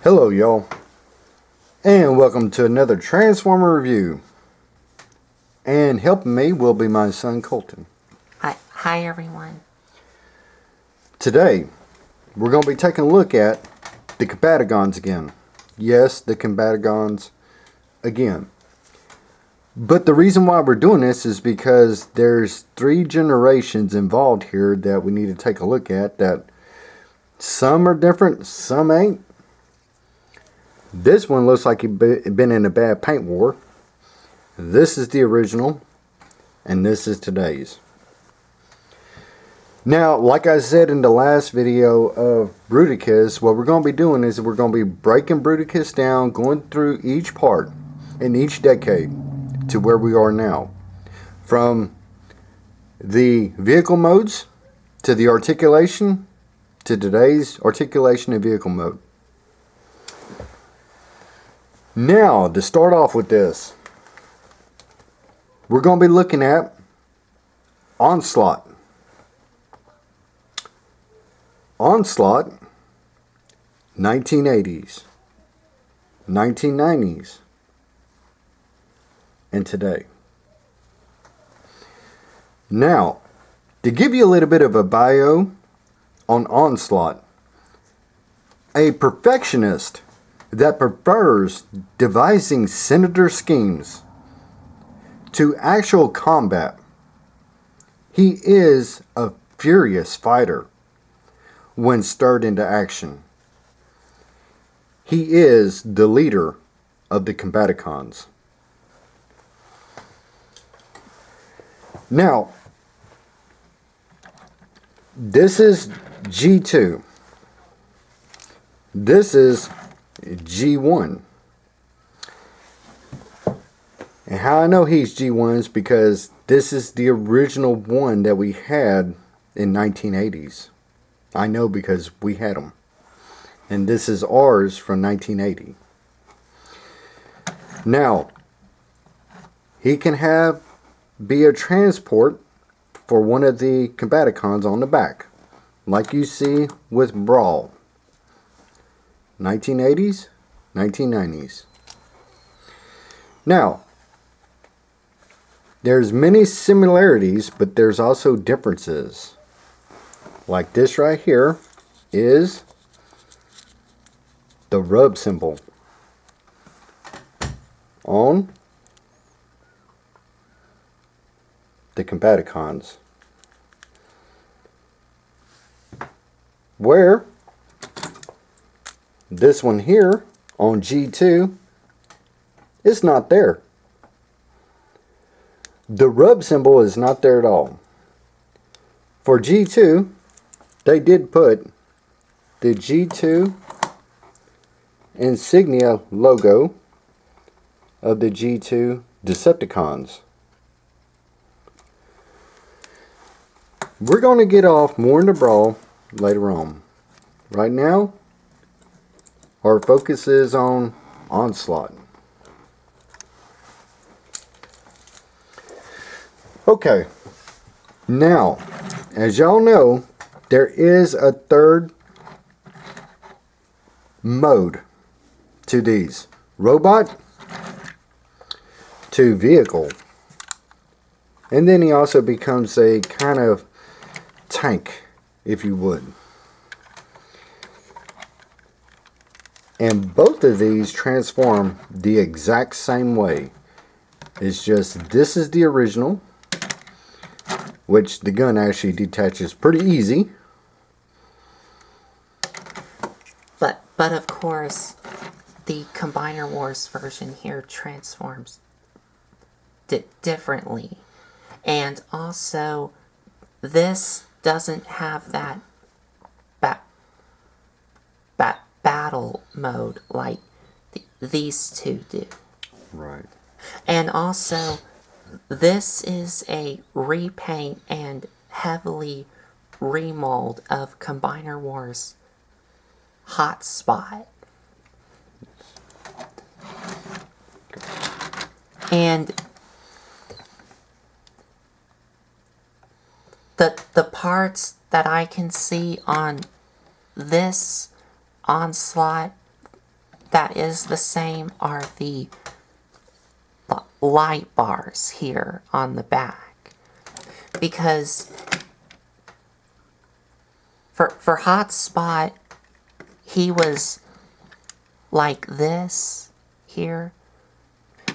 Hello y'all, and welcome to another Transformer review. And helping me will be my son Colton. Hi everyone. Today, we're going to be taking a look at the Combaticons again. Yes, the Combaticons again. But the reason why we're doing this is because there's 3 generations involved here that we need to take a look at, that some are different, some ain't. This one looks like he'd been in a bad paint war. This is the original, and this is today's. Now, like I said in the last video of Bruticus, what we're going to be doing is we're going to be breaking Bruticus down, going through each part in each decade to where we are now. From the vehicle modes to the articulation to today's articulation and vehicle mode. Now, to start off with this, we're going to be looking at Onslaught. Onslaught, 1980s, 1990s, and today. Now, to give you a little bit of a bio on Onslaught, a perfectionist that prefers devising sinister schemes to actual combat. He is a furious fighter when stirred into action. He is the leader of the Combaticons. Now, this is G2. This is G1. And how I know he's G1 is because this is the original one that we had in 1980s. I know because we had them. And this is ours from 1980. Now, he can be a transport for one of the Combaticons on the back, like you see with Brawl. 1980s, 1990s. Now, there's many similarities, but there's also differences. Like this right here is the rub symbol on the Combaticons, where this one here on G2 is not there. The rub symbol is not there at all. For G2, they did put the G2 insignia logo of the G2 Decepticons. We're going to get off more into Brawl later on. Right now, our focus is on Onslaught. Okay, now, as y'all know, there is a third mode to these. Robot to vehicle. And then he also becomes a kind of tank, if you would. And both of these transform the exact same way. It's just this is the original, which the gun actually detaches pretty easy. But of course, the Combiner Wars version here transforms differently. And also, this doesn't have that battle mode like these two do. Right. And also, this is a repaint and heavily remold of Combiner Wars Hotspot. And the parts that I can see on this Onslaught that is the same are the light bars here on the back. Because for Hotspot, he was like this here.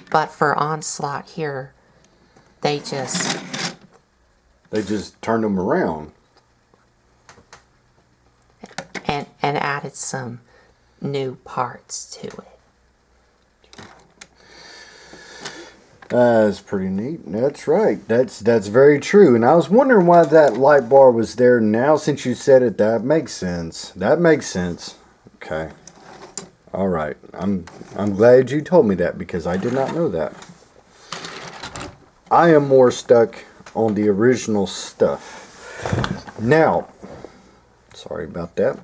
But for Onslaught here, they just turned them around. And added some new parts to it. That's pretty neat. That's right. That's very true. And I was wondering why that light bar was there. Now, since you said it, that makes sense. That makes sense. Okay. All right. I'm glad you told me that because I did not know that. I am more stuck on the original stuff. Now, sorry about that.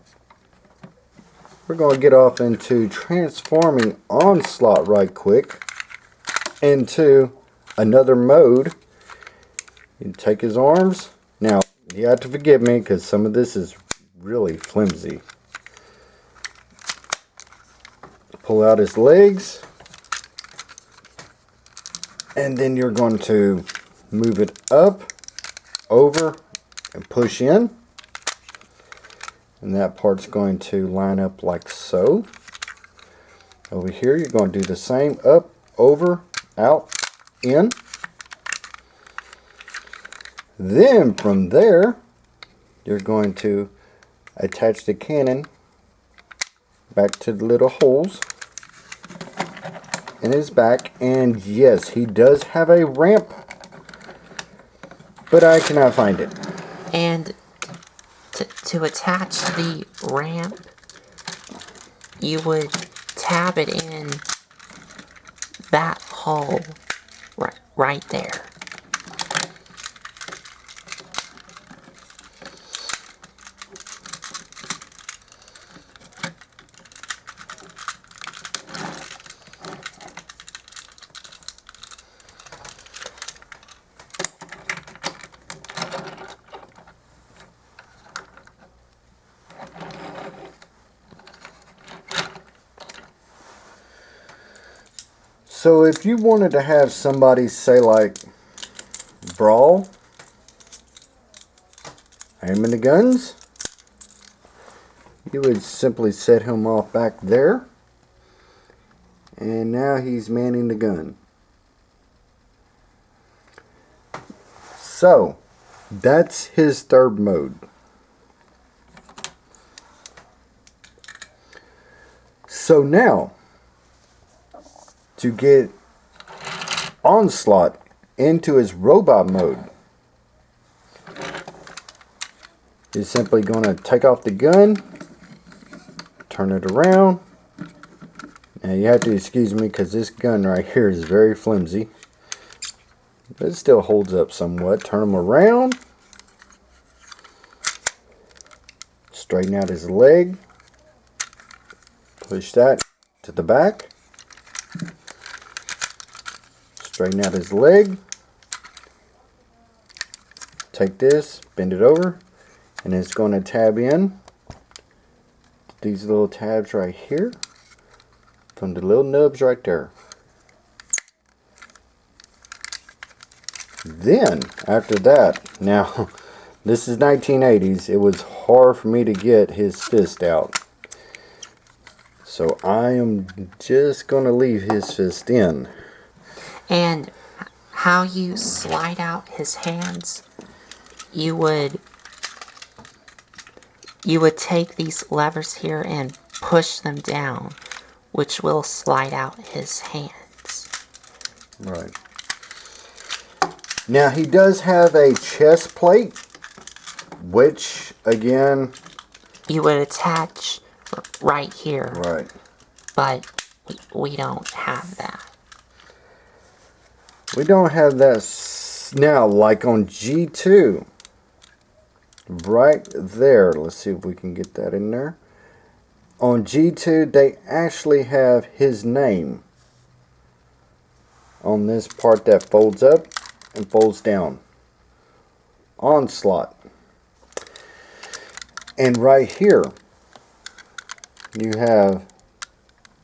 We're going to get off into transforming Onslaught right quick into another mode. You take his arms. Now, you have to forgive me because some of this is really flimsy. Pull out his legs. And then you're going to move it up, over, and push in. And that part's going to line up like so. Over here, you're going to do the same. Up, over, out, in. Then from there, you're going to attach the cannon back to the little holes in his back. And yes, he does have a ramp, but I cannot find it. And to attach the ramp, you would tab it in that hole right there. So if you wanted to have somebody say like brawl, aiming the guns, you would simply set him off back there. And now he's manning the gun. So that's his third mode. So now, to get Onslaught into his robot mode, you're simply going to take off the gun, turn it around. Now you have to excuse me because this gun right here is very flimsy, but it still holds up somewhat. Turn him around, straighten out his leg, push that to the back. Straighten out his leg. Take this, bend it over, and it's going to tab in these little tabs right here from the little nubs right there. Then, after that, now, this is 1980s. It was hard for me to get his fist out. So I am just going to leave his fist in. And how you slide out his hands, you would take these levers here and push them down, which will slide out his hands. Right. Now he does have a chest plate, which again, you would attach right here. right. But we don't have that. We don't have that now, like on G2. Right there. Let's see if we can get that in there. On G2, they actually have his name on this part that folds up and folds down. Onslaught. And right here, you have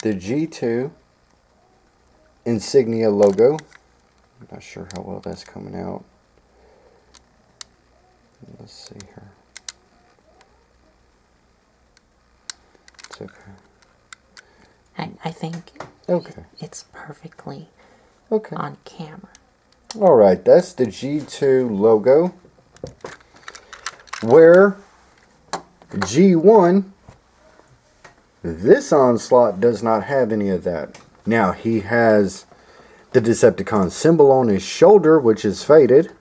the G2 insignia logo. I'm not sure how well that's coming out. Let's see here. It's okay. I think Okay. it's perfectly Okay. on camera. Alright, that's the G2 logo. Where G1, this Onslaught does not have any of that. Now, he has the Decepticon symbol on his shoulder, which is faded.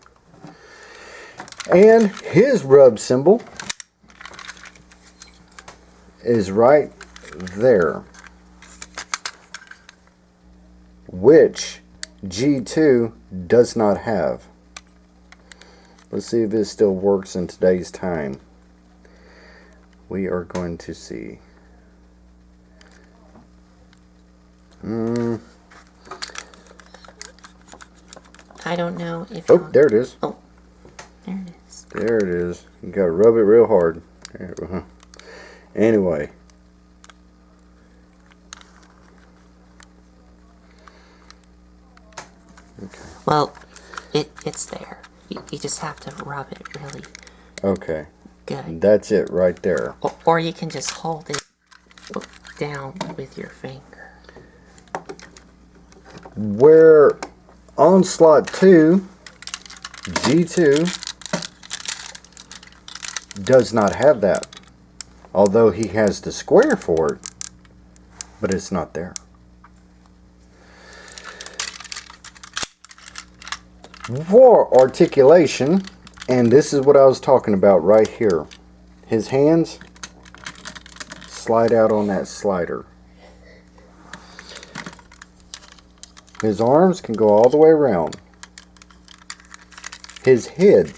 And his rub symbol is right there, which G2 does not have. Let's see if it still works in today's time. We are going to see. I don't know if. Oh, there it is. Oh, there it is. There it is. You gotta rub it real hard. There we go. Anyway. Okay. Well, it's there. You just have to rub it really Okay. good. That's it right there. Or you can just hold it down with your finger. Where Onslaught 2 G2 does not have that. Although he has the square for it, but it's not there. For articulation, and this is what I was talking about right here. His hands slide out on that slider. His arms can go all the way around. His head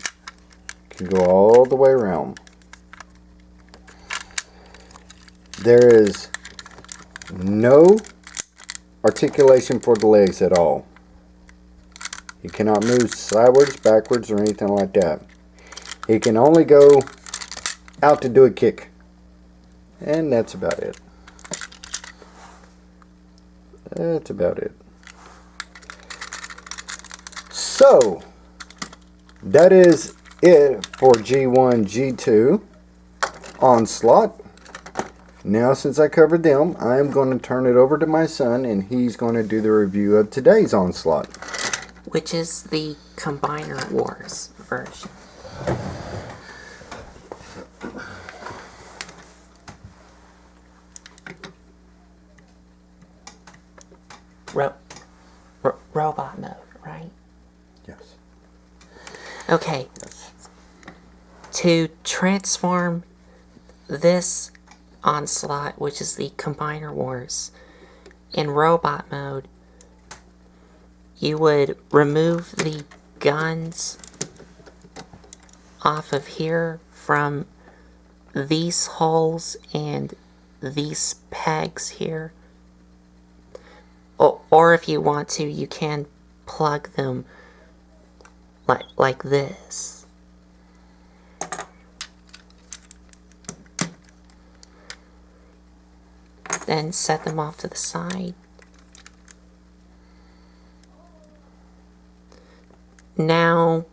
can go all the way around. There is no articulation for the legs at all. He cannot move sideways, backwards, or anything like that. He can only go out to do a kick. And that's about it. That's about it. So, that is it for G1 G2 Onslaught. Now, since I covered them, I'm going to turn it over to my son, and he's going to do the review of today's Onslaught. Which is the Combiner Wars version. Robot mode, right? Yes. Okay. Yes. To transform this Onslaught, which is the Combiner Wars, in robot mode, you would remove the guns off of here from these holes and these pegs here. Or if you want to, you can plug them like this. Then set them off to the side. Now,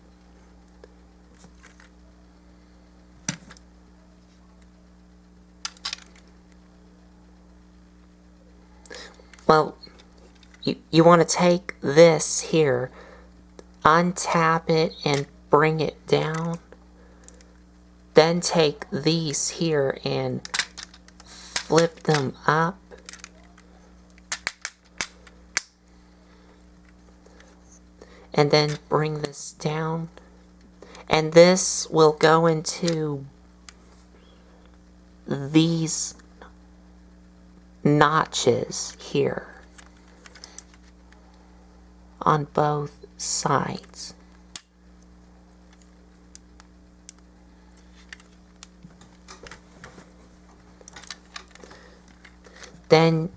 well, you want to take this here, untap it and bring it down. Then take these here and flip them up. And then bring this down. And this will go into these notches here on both sides. Then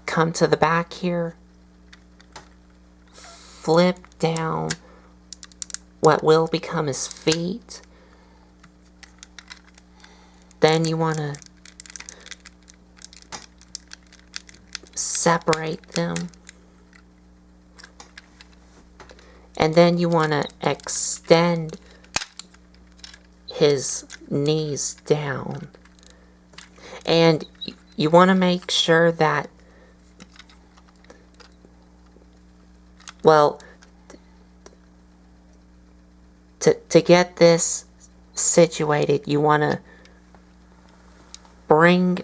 come to the back here, flip down what will become his feet. Then you want to separate them. And then you want to extend his knees down. And you want to make sure that, well, to get this situated, you want to bring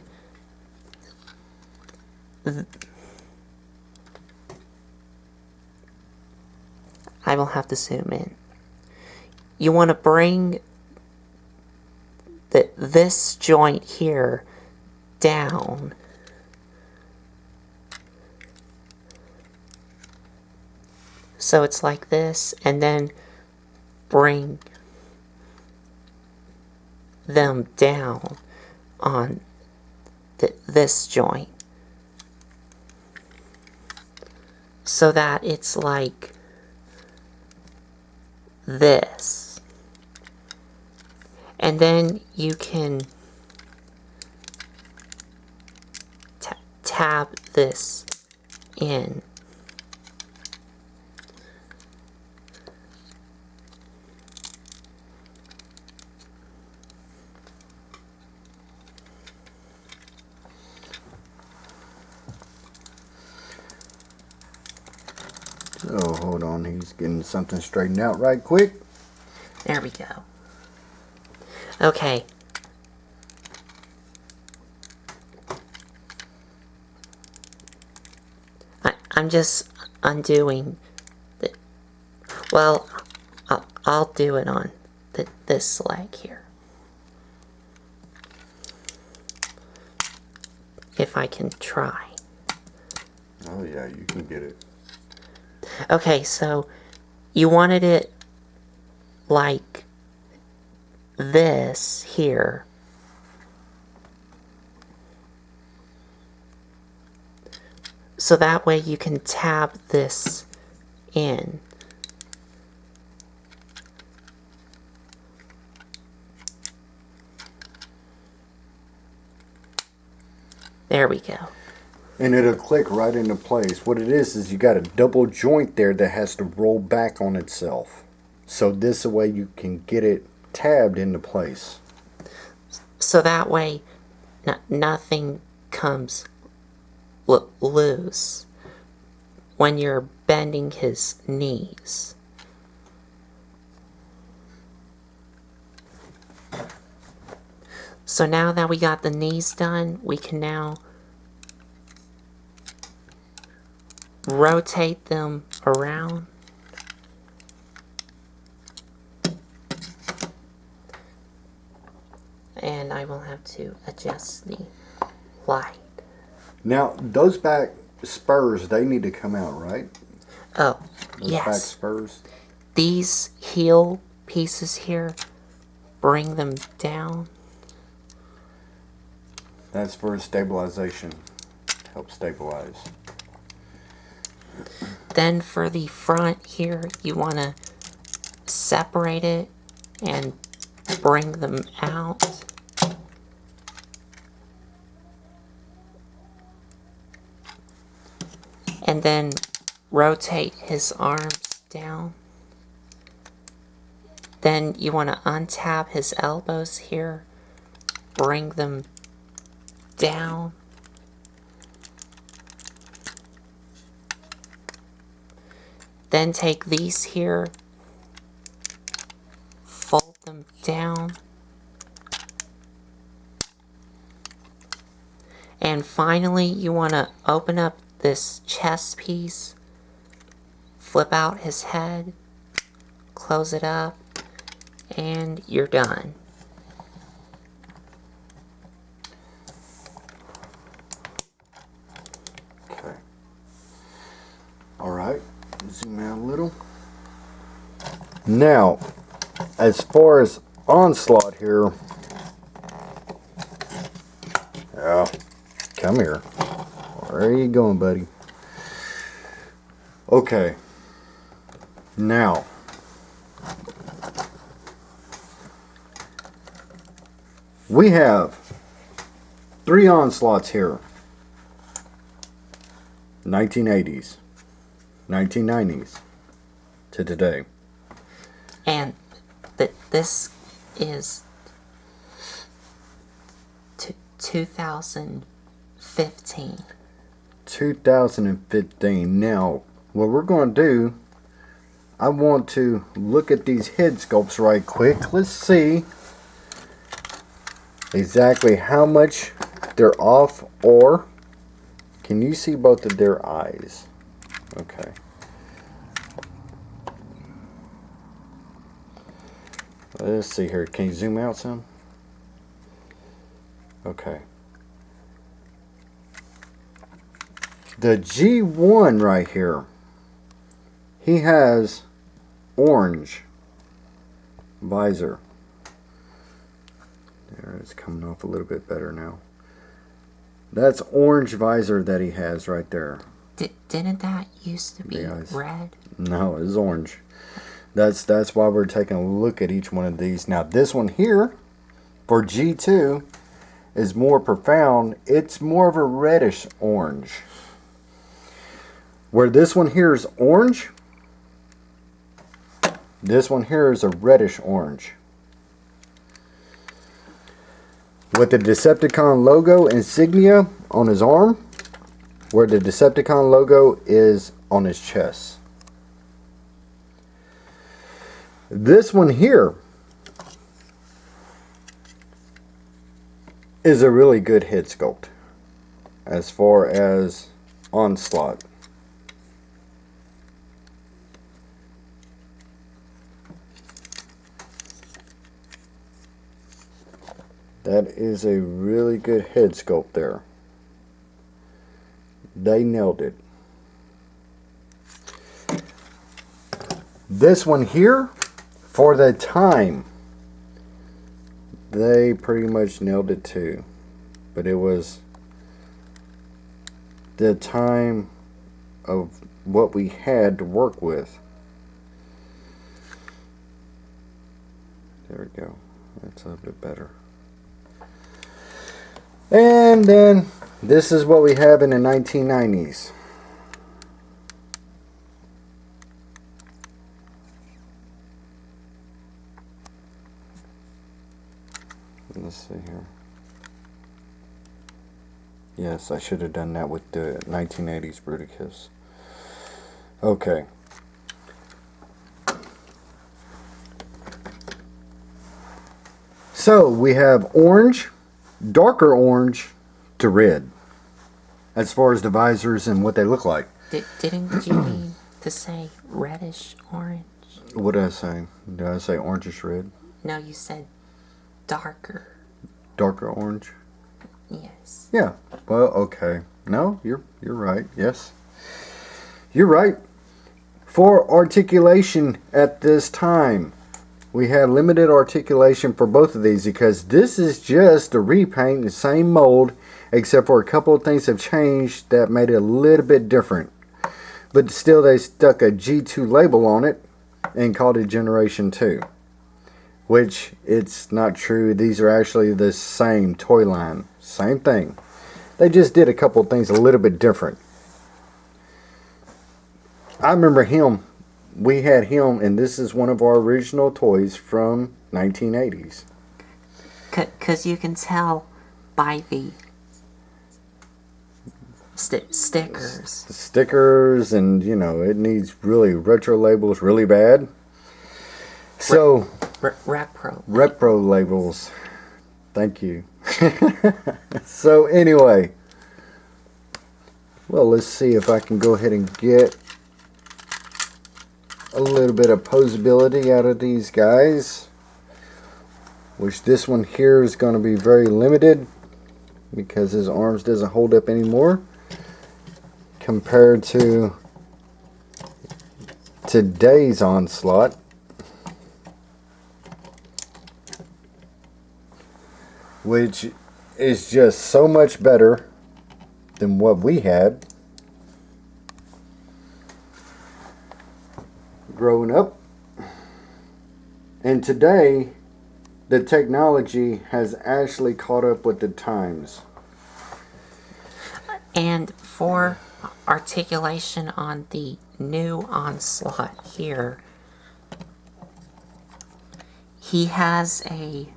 I will have to zoom in. You want to bring this joint here down. So it's like this, and then bring them down on this joint. So that it's like this. And then you can tab this in. Oh, hold on, he's getting something straightened out right quick. There we go. Okay. I'm just undoing the, well, I'll do it on this leg here. If I can try. Oh yeah, you can get it. Okay, so you wanted it like this here. So that way you can tab this in. There we go. And it'll click right into place. What it is you got a double joint there that has to roll back on itself. So this way you can get it tabbed into place. So that way nothing comes loose when you're bending his knees. So now that we got the knees done, we can now rotate them around. And I will have to adjust the light. Now, those back spurs, they need to come out, right? Oh, Those yes. back spurs. These heel pieces here, bring them down. That's for stabilization. Help stabilize. Then for the front here, you want to separate it and bring them out. And then rotate his arms down. Then you want to untab his elbows here, bring them down. Then take these here, fold them down. And finally, you want to open up this chest piece, flip out his head, close it up, and you're done. Okay. Alright, zoom out a little. Now, as far as Onslaught here, yeah, come here. Where are you going, buddy? Okay. Now, we have 3 Onslaughts here. 1980s, 1990s to today. And this is 2015. 2015. Now, what we're going to do, I want to look at these head sculpts right quick. Let's see exactly how much they're off, or can you see both of their eyes? Okay. Let's see here. Can you zoom out some? Okay. The G1 right here, he has orange visor. There, it's coming off a little bit better now. That's orange visor that he has right there. Didn't that used to be Eyes. red? No, it's orange. That's why we're taking a look at each one of these. Now this one here for G2 is more profound. It's more of a reddish orange. Where this one here is orange, this one here is a reddish orange. With the Decepticon logo insignia on his arm, where the Decepticon logo is on his chest. This one here is a really good head sculpt as far as Onslaught. That is a really good head sculpt there. They nailed it. This one here, for the time, they pretty much nailed it too. But it was the time of what we had to work with. There we go. That's a bit better. And then this is what we have in the 1990s. Let's see here. Yes, I should have done that with the 1980s Bruticus. Okay. So we have orange, darker orange to red, as far as the visors and what they look like. Didn't you mean to say reddish orange? What did I say? Did I say orangish red? No, you said darker. Darker orange? Yes. Yeah. Well, okay. No, you're right. Yes. You're right. For articulation at this time, we had limited articulation for both of these because this is just a repaint, the same mold, except for a couple of things have changed that made it a little bit different. But still, they stuck a G2 label on it and called it Generation 2. Which, it's not true. These are actually the same toy line. Same thing. They just did a couple of things a little bit different. I remember him. We had him, and this is one of our original toys from 1980s. Because you can tell by the stickers. The stickers, and you know, it needs really retro labels really bad. So, repro labels. Thank you. So anyway, well, let's see if I can go ahead and get a little bit of posability out of these guys, which this one here is going to be very limited because his arms doesn't hold up anymore compared to today's Onslaught. Which is just so much better than what we had growing up. And today, the technology has actually caught up with the times. And for articulation on the new Onslaught here. He has a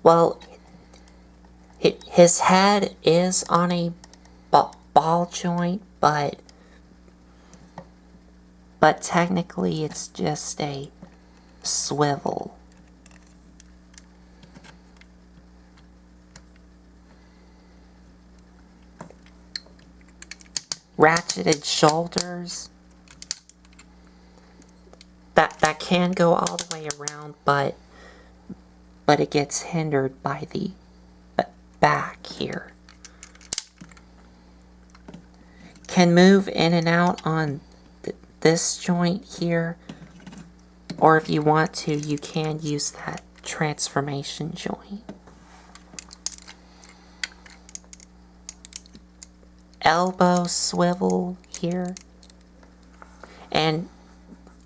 well, his head is on a ball joint, but technically it's just a swivel. Ratcheted shoulders. That can go all the way around, but it gets hindered by the back here. Can move in and out on this joint here, or if you want to, you can use that transformation joint. Elbow swivel here, and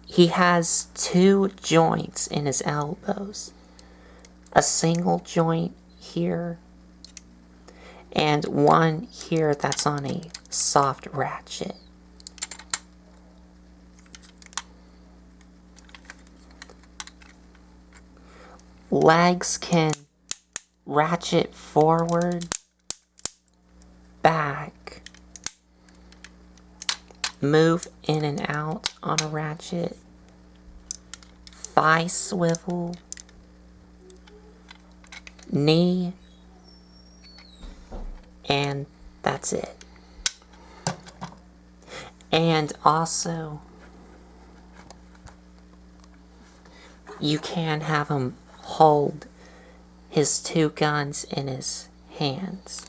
he has two joints in his elbows. A single joint here, and one here that's on a soft ratchet. Legs can ratchet forward, back, move in and out on a ratchet, thigh swivel, knee, and that's it. And also, you can have him hold his two guns in his hands.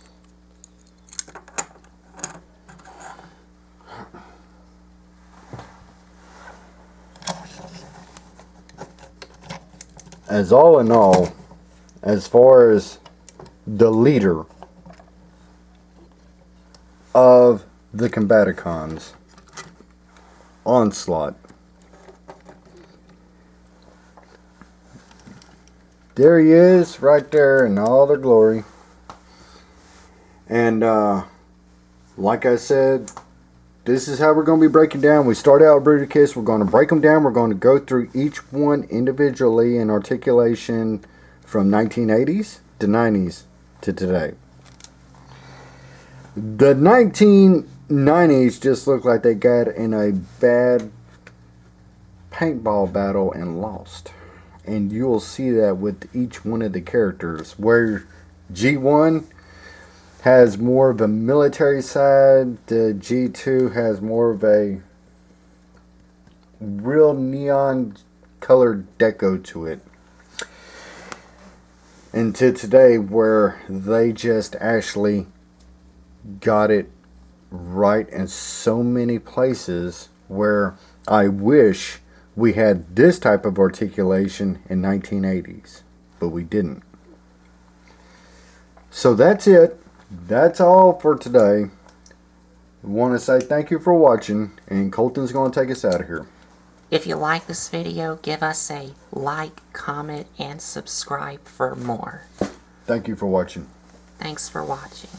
As all in all, as far as the leader of the Combaticons, Onslaught, there he is, right there in all their glory. And like I said, this is how we're going to be breaking down. We start out with Bruticus. We're going to break them down. We're going to go through each one individually in articulation from 1980s to 90s to today. The 1990s just looked like they got in a bad paintball battle and lost. And you will see that with each one of the characters. Where G1 has more of a military side, the G2 has more of a real neon colored deco to it. And to today, where they just actually got it right in so many places, where I wish we had this type of articulation in 1980s, but we didn't. So that's it. That's all for today. I want to say thank you for watching, and Colton's going to take us out of here. If you like this video, give us a like, comment, and subscribe for more. Thank you for watching. Thanks for watching.